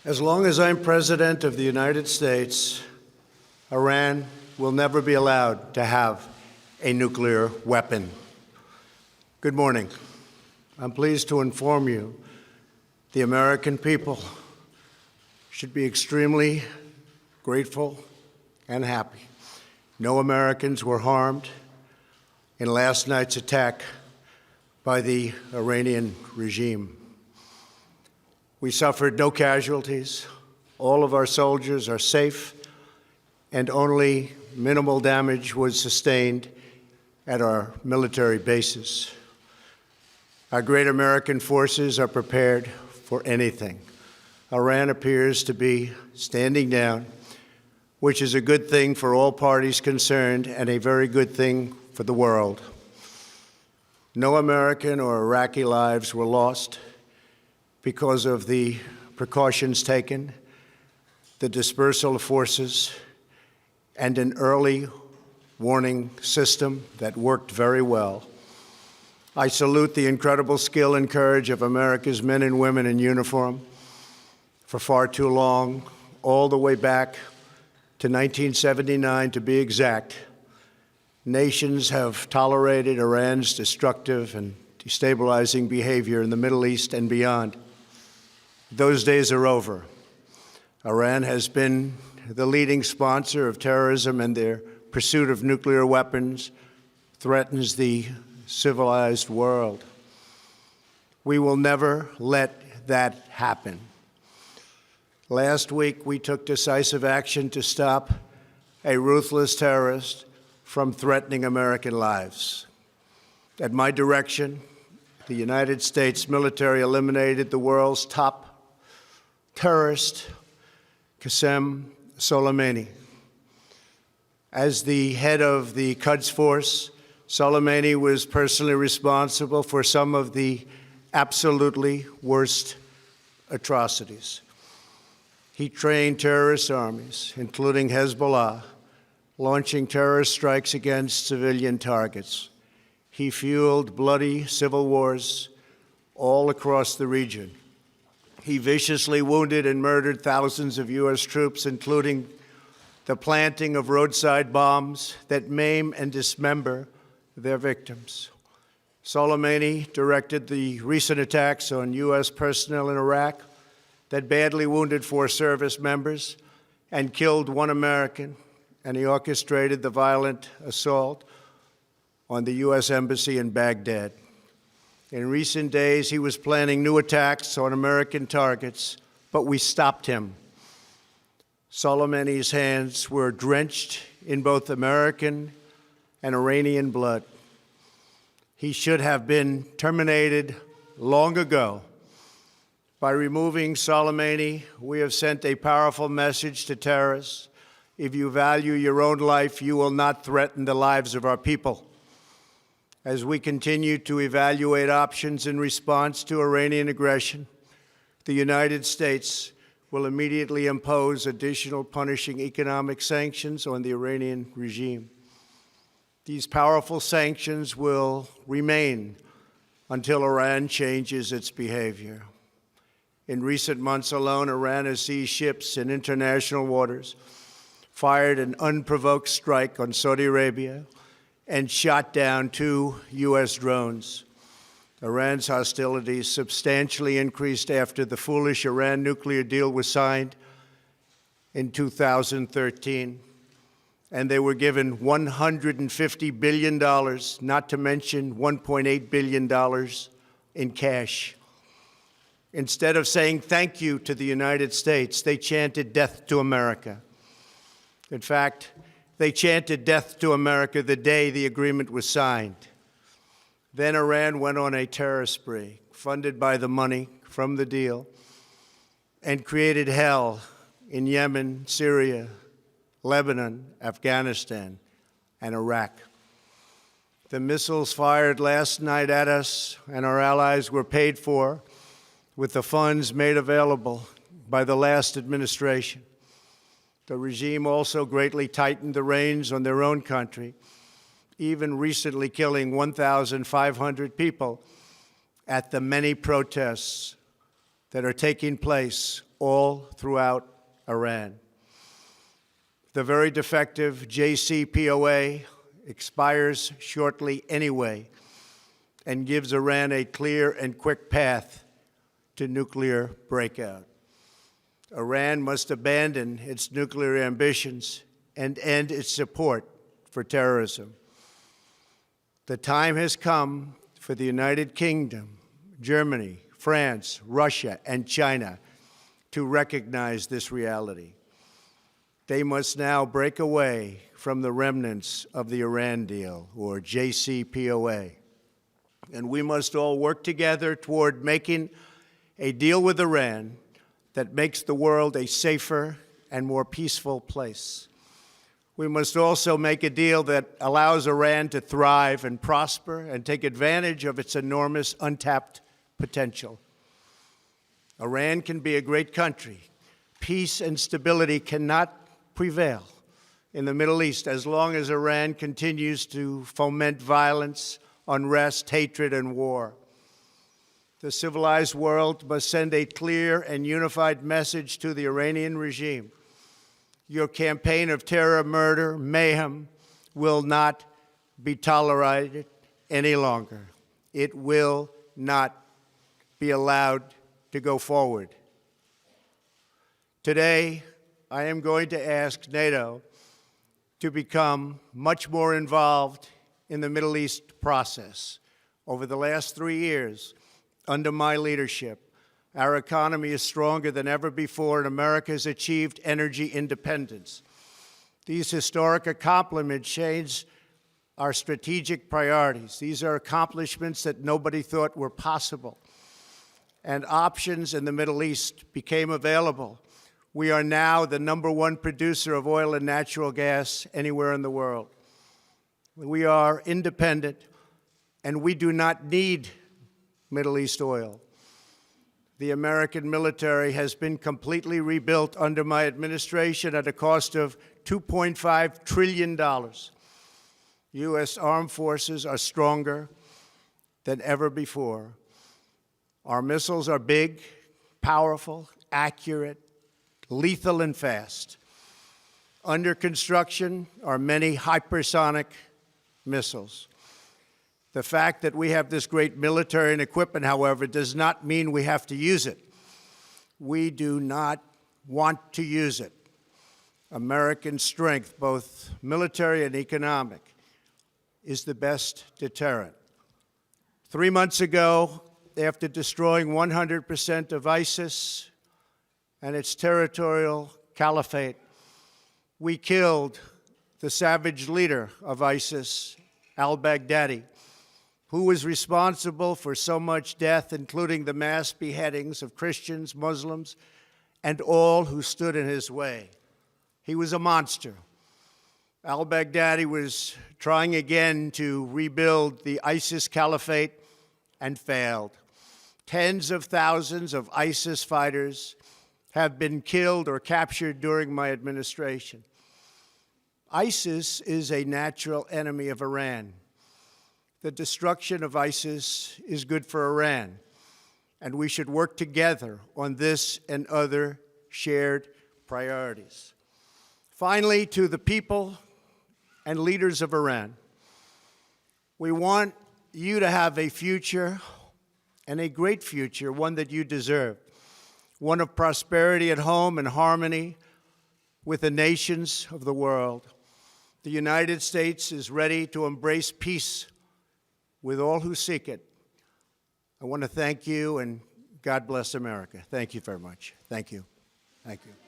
As long as I'm President of the United States, Iran will never be allowed to have a nuclear weapon. Good morning. I'm pleased to inform you the American people should be extremely grateful and happy. No Americans were harmed in last night's attack by the Iranian regime. We suffered no casualties. All of our soldiers are safe, and only minimal damage was sustained at our military bases. Our great American forces are prepared for anything. Iran appears to be standing down, which is a good thing for all parties concerned and a very good thing for the world. No American or Iraqi lives were lost because of the precautions taken, the dispersal of forces, and an early warning system that worked very well. I salute the incredible skill and courage of America's men and women in uniform. For far too long, all the way back to 1979 to be exact, nations have tolerated Iran's destructive and destabilizing behavior in the Middle East and beyond. Those days are over. Iran has been the leading sponsor of terrorism, and their pursuit of nuclear weapons threatens the civilized world. We will never let that happen. Last week, we took decisive action to stop a ruthless terrorist from threatening American lives. At my direction, the United States military eliminated the world's top terrorist, Qasem Soleimani. As the head of the Quds Force, Soleimani was personally responsible for some of the absolutely worst atrocities. He trained terrorist armies, including Hezbollah, launching terrorist strikes against civilian targets. He fueled bloody civil wars all across the region. He viciously wounded and murdered thousands of U.S. troops, including the planting of roadside bombs that maim and dismember their victims. Soleimani directed the recent attacks on U.S. personnel in Iraq that badly wounded 4 service members and killed 1 American, and he orchestrated the violent assault on the U.S. Embassy in Baghdad. In recent days, he was planning new attacks on American targets, but we stopped him. Soleimani's hands were drenched in both American and Iranian blood. He should have been terminated long ago. By removing Soleimani, we have sent a powerful message to terrorists. If you value your own life, you will not threaten the lives of our people. As we continue to evaluate options in response to Iranian aggression, the United States will immediately impose additional punishing economic sanctions on the Iranian regime. These powerful sanctions will remain until Iran changes its behavior. In recent months alone, Iran has seized ships in international waters, fired an unprovoked strike on Saudi Arabia, and shot down 2 U.S. drones. Iran's hostilities substantially increased after the foolish Iran nuclear deal was signed in 2013, and they were given $150 billion, not to mention $1.8 billion in cash. Instead of saying thank you to the United States, they chanted death to America. In fact, they chanted death to America the day the agreement was signed. Then Iran went on a terror spree, funded by the money from the deal, and created hell in Yemen, Syria, Lebanon, Afghanistan, and Iraq. The missiles fired last night at us and our allies were paid for with the funds made available by the last administration. The regime also greatly tightened the reins on their own country, even recently killing 1,500 people at the many protests that are taking place all throughout Iran. The very defective JCPOA expires shortly anyway and gives Iran a clear and quick path to nuclear breakout. Iran must abandon its nuclear ambitions and end its support for terrorism. The time has come for the United Kingdom, Germany, France, Russia, and China to recognize this reality. They must now break away from the remnants of the Iran deal, or JCPOA. And we must all work together toward making a deal with Iran that makes the world a safer and more peaceful place. We must also make a deal that allows Iran to thrive and prosper and take advantage of its enormous untapped potential. Iran can be a great country. Peace and stability cannot prevail in the Middle East as long as Iran continues to foment violence, unrest, hatred, and war. The civilized world must send a clear and unified message to the Iranian regime. Your campaign of terror, murder, mayhem will not be tolerated any longer. It will not be allowed to go forward. Today, I am going to ask NATO to become much more involved in the Middle East process. Over the last 3 years, under my leadership, our economy is stronger than ever before, and America has achieved energy independence. These historic accomplishments change our strategic priorities. These are accomplishments that nobody thought were possible. And options in the Middle East became available. We are now the #1 producer of oil and natural gas anywhere in the world. We are independent, and we do not need Middle East oil. The American military has been completely rebuilt under my administration at a cost of $2.5 trillion. U.S. armed forces are stronger than ever before. Our missiles are big, powerful, accurate, lethal, and fast. Under construction are many hypersonic missiles. The fact that we have this great military and equipment, however, does not mean we have to use it. We do not want to use it. American strength, both military and economic, is the best deterrent. 3 months ago, after destroying 100% of ISIS and its territorial caliphate, we killed the savage leader of ISIS, al-Baghdadi, who was responsible for so much death, including the mass beheadings of Christians, Muslims, and all who stood in his way. He was a monster. Al-Baghdadi was trying again to rebuild the ISIS caliphate and failed. Tens of thousands of ISIS fighters have been killed or captured during my administration. ISIS is a natural enemy of Iran. The destruction of ISIS is good for Iran, and we should work together on this and other shared priorities. Finally, to the people and leaders of Iran, we want you to have a future, and a great future, one that you deserve, one of prosperity at home and harmony with the nations of the world. The United States is ready to embrace peace with all who seek it. I want to thank you, and God bless America. Thank you very much. Thank you. Thank you.